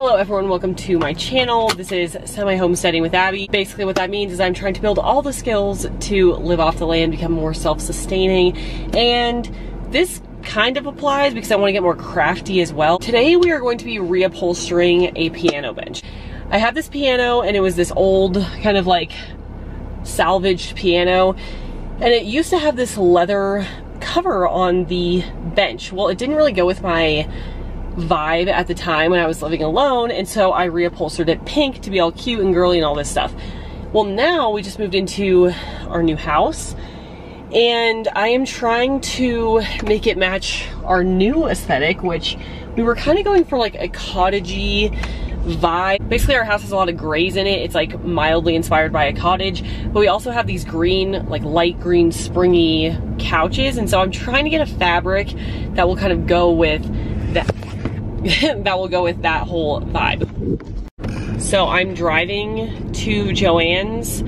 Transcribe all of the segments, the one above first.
Hello everyone, welcome to my channel. This is semi-homesteading with Abby. Basically what that means is I'm trying to build all the skills to live off the land, become more self-sustaining, and this kind of applies because I want to get more crafty as well. Today we are going to be reupholstering a piano bench. I have this piano and it was this old kind of like salvaged piano, and it used to have this leather cover on the bench. Well, it didn't really go with my vibe at the time when I was living alone, and so I reupholstered it pink to be all cute and girly and all this stuff. Well, now we just moved into our new house and I am trying to make it match our new aesthetic, which we were kind of going for like a cottagey vibe. Basically our house has a lot of grays in it. It's like mildly inspired by a cottage, but we also have these green, like light green springy couches, and so I'm trying to get a fabric that will kind of go with that that will go with that whole vibe. So I'm driving to Joann's,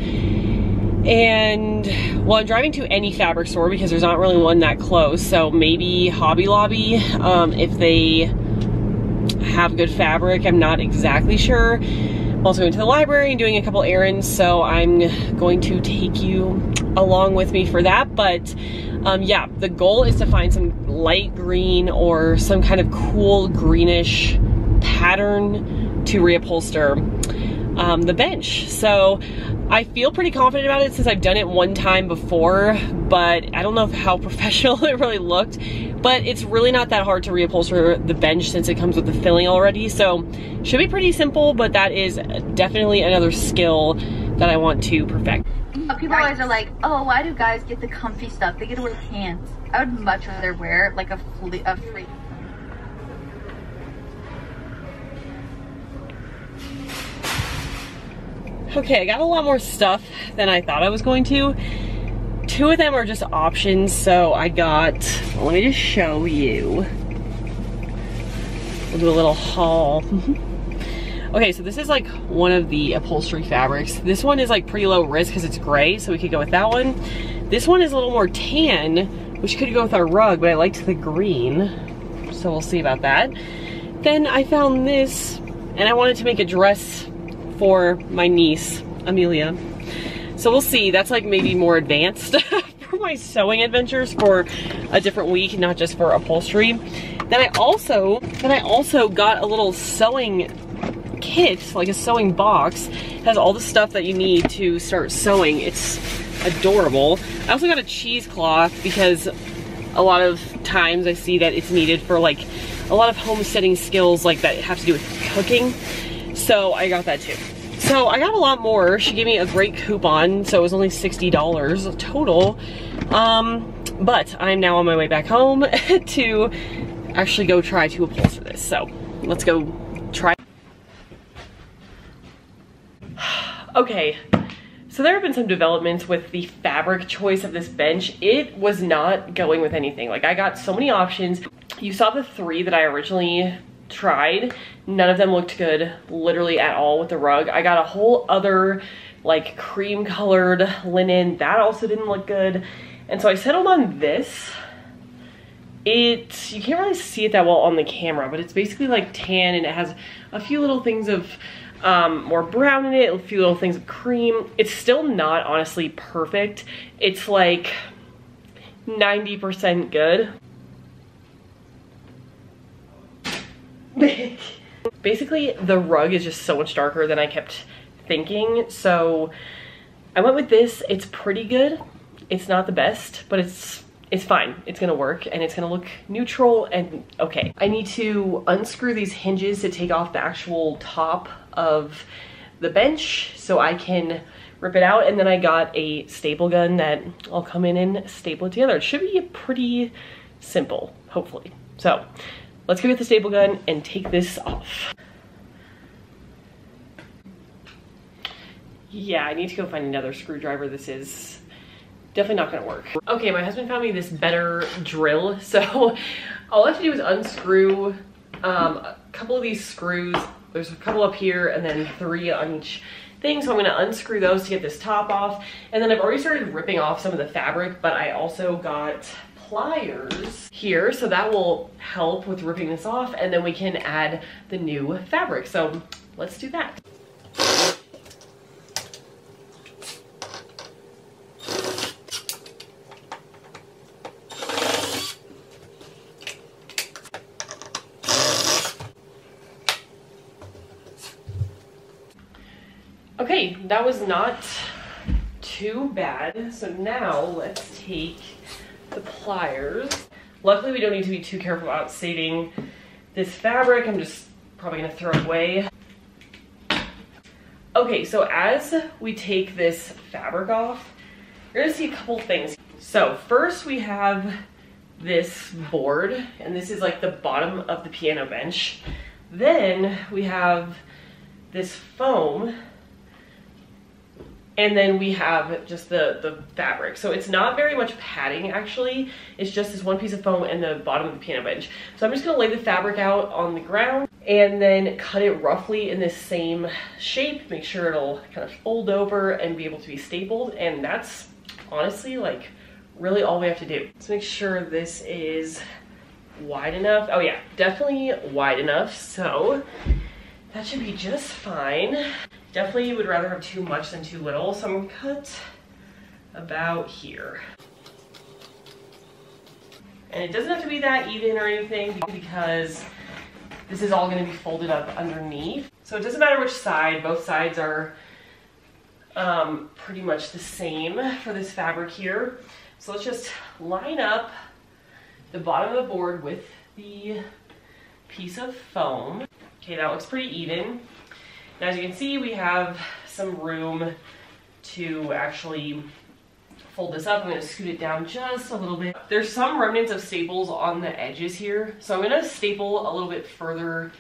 and well, I'm driving to any fabric store because there's not really one that close. So maybe Hobby Lobby, if they have good fabric. I'm not exactly sure. I'm also going to the library and doing a couple errands, so I'm going to take you along with me for that. But yeah, the goal is to find some light green or some kind of cool greenish pattern to reupholster the bench. So I feel pretty confident about it since I've done it one time before, but I don't know how professional it really looked. But it's really not that hard to reupholster the bench since it comes with the filling already. So should be pretty simple, but that is definitely another skill that I want to perfect. People always are like, oh, why do guys get the comfy stuff? They get to wear pants. I would much rather wear like a free. Okay, I got a lot more stuff than I thought I was going to. Two of them are just options, so I got, well, let me just show you. We'll do a little haul. Okay, so this is like one of the upholstery fabrics. This one is like pretty low risk because it's gray, so we could go with that one. This one is a little more tan, which could go with our rug, but I liked the green, so we'll see about that. Then I found this, and I wanted to make a dress for my niece, Amelia. So we'll see, that's like maybe more advanced for my sewing adventures for a different week, not just for upholstery. Then I also got a little sewing kit, like a sewing box. It has all the stuff that you need to start sewing. It's adorable. I also got a cheesecloth because a lot of times I see that it's needed for like a lot of homesteading skills like that have to do with cooking. So I got that too. So I got a lot more. She gave me a great coupon, so it was only $60 total. But I'm now on my way back home to actually go try to upholster this. So let's go try. Okay, so there have been some developments with the fabric choice of this bench. It was not going with anything. Like, I got so many options. You saw the three that I originally tried. None of them looked good literally at all with the rug. I got a whole other like cream colored linen that also didn't look good, and so I settled on this. You can't really see it that well on the camera, but it's basically like tan, and it has a few little things of more brown in it, a few little things of cream. It's still not honestly perfect. It's like 90% good. Basically, the rug is just so much darker than I kept thinking, so I went with this. It's pretty good. It's not the best, but it's fine. It's gonna work, and it's gonna look neutral and okay. I need to unscrew these hinges to take off the actual top of the bench so I can rip it out, and then I got a staple gun that I'll come in and staple it together. It should be pretty simple, hopefully. So let's go get the staple gun and take this off. Yeah, I need to go find another screwdriver. This is definitely not gonna work. Okay, my husband found me this better drill. So all I have to do is unscrew a couple of these screws. There's a couple up here and then 3 on each thing. So I'm gonna unscrew those to get this top off. And then I've already started ripping off some of the fabric, but I also got pliers here, so that will help with ripping this off, and then we can add the new fabric. So let's do that. Okay, that was not too bad. So now let's take the pliers. Luckily, we don't need to be too careful about saving this fabric. I'm just probably gonna throw it away. Okay, so as we take this fabric off, you're gonna see a couple things. So first we have this board, and this is like the bottom of the piano bench. Then we have this foam, and then we have just the fabric. So it's not very much padding actually. It's just this one piece of foam and the bottom of the piano bench. So I'm just gonna lay the fabric out on the ground and then cut it roughly in this same shape. Make sure it'll kind of fold over and be able to be stapled. And that's honestly like really all we have to do. Let's make sure this is wide enough. Oh yeah, definitely wide enough. So that should be just fine. Definitely would rather have too much than too little, so I'm gonna cut about here. And it doesn't have to be that even or anything because this is all gonna be folded up underneath. So it doesn't matter which side, both sides are pretty much the same for this fabric here. So let's just line up the bottom of the board with the piece of foam. Okay, that looks pretty even. Now, as you can see, we have some room to actually fold this up. I'm going to scoot it down just a little bit. There's some remnants of staples on the edges here, so I'm going to staple a little bit further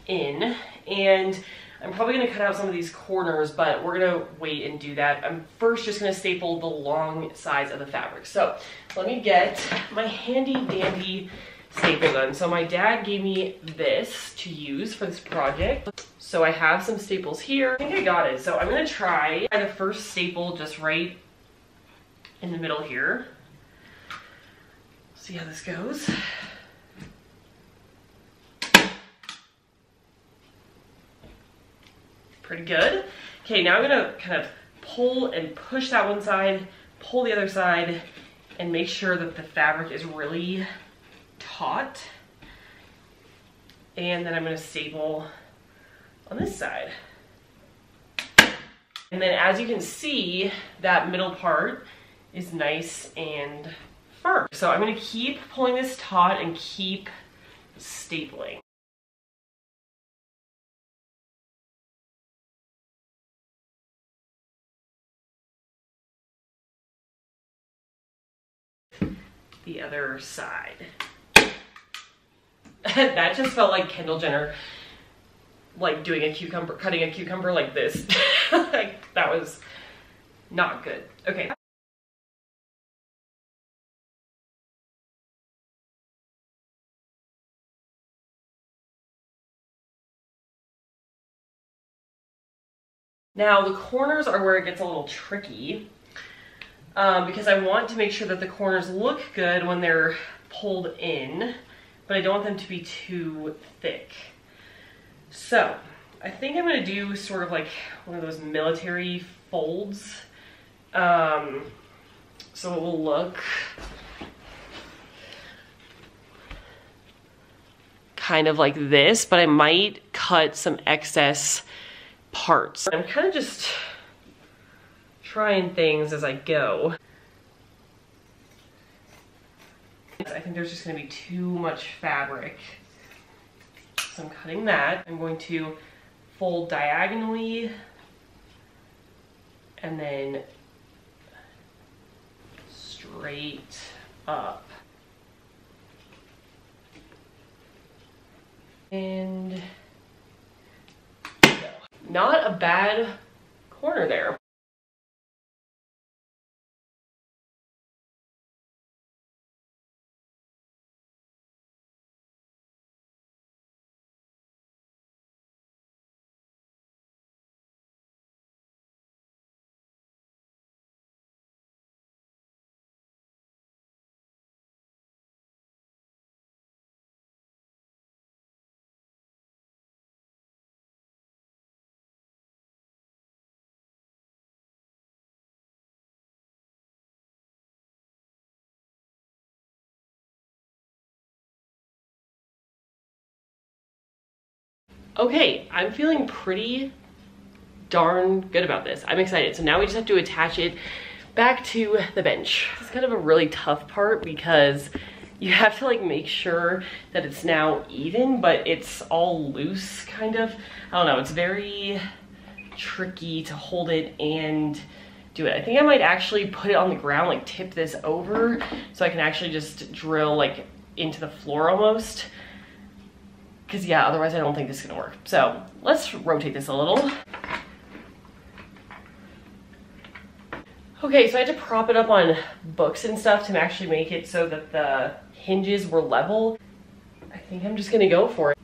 in, and I'm probably going to cut out some of these corners, but we're going to wait and do that. I'm first just going to staple the long sides of the fabric. So let me get my handy dandy staple gun. So my dad gave me this to use for this project. So I have some staples here. I think I got it. So I'm gonna try the first staple just right in the middle here. See how this goes. Pretty good. Okay, now I'm gonna kind of pull and push that one side, pull the other side, and make sure that the fabric is really taut. And then I'm gonna staple on this side. And then as you can see, that middle part is nice and firm. So I'm gonna keep pulling this taut and keep stapling. The other side. That just felt like Kendall Jenner, like doing a cucumber, cutting a cucumber like this. Like, that was not good. Okay. Now the corners are where it gets a little tricky because I want to make sure that the corners look good when they're pulled in, but I don't want them to be too thick. So I think I'm gonna do sort of like one of those military folds. So it will look kind of like this, but I might cut some excess parts. I'm kind of just trying things as I go. I think there's just gonna be too much fabric. So I'm cutting that. I'm going to fold diagonally and then straight up. And not a bad corner there. Okay, I'm feeling pretty darn good about this. I'm excited. So now we just have to attach it back to the bench. It's kind of a really tough part because you have to like make sure that it's now even, but it's all loose kind of. I don't know, it's very tricky to hold it and do it. I think I might actually put it on the ground, like tip this over so I can actually just drill like into the floor almost. Cause yeah, otherwise I don't think this is gonna work. So let's rotate this a little. Okay, so I had to prop it up on books and stuff to actually make it so that the hinges were level. I think I'm just gonna go for it.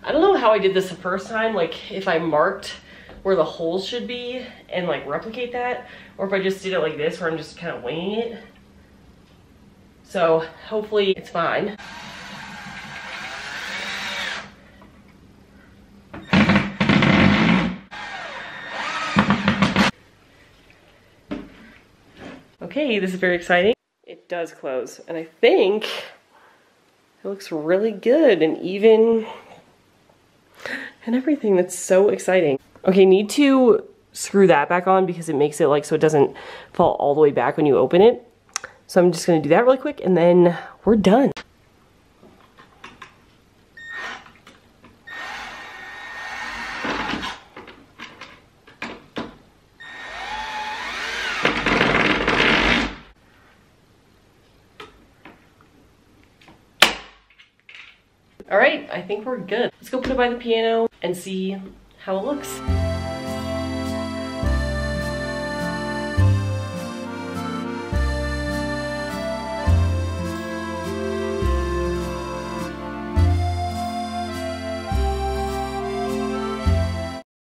I don't know how I did this the first time, like if I marked where the holes should be and like replicate that, or if I just did it like this where I'm just kind of winging it. So hopefully it's fine. Okay, this is very exciting. It does close, and I think it looks really good and even and everything. That's so exciting. Okay, need to screw that back on because it makes it like so it doesn't fall all the way back when you open it. So I'm just gonna do that really quick and then we're done. All right, I think we're good. Let's go put it by the piano and see how it looks.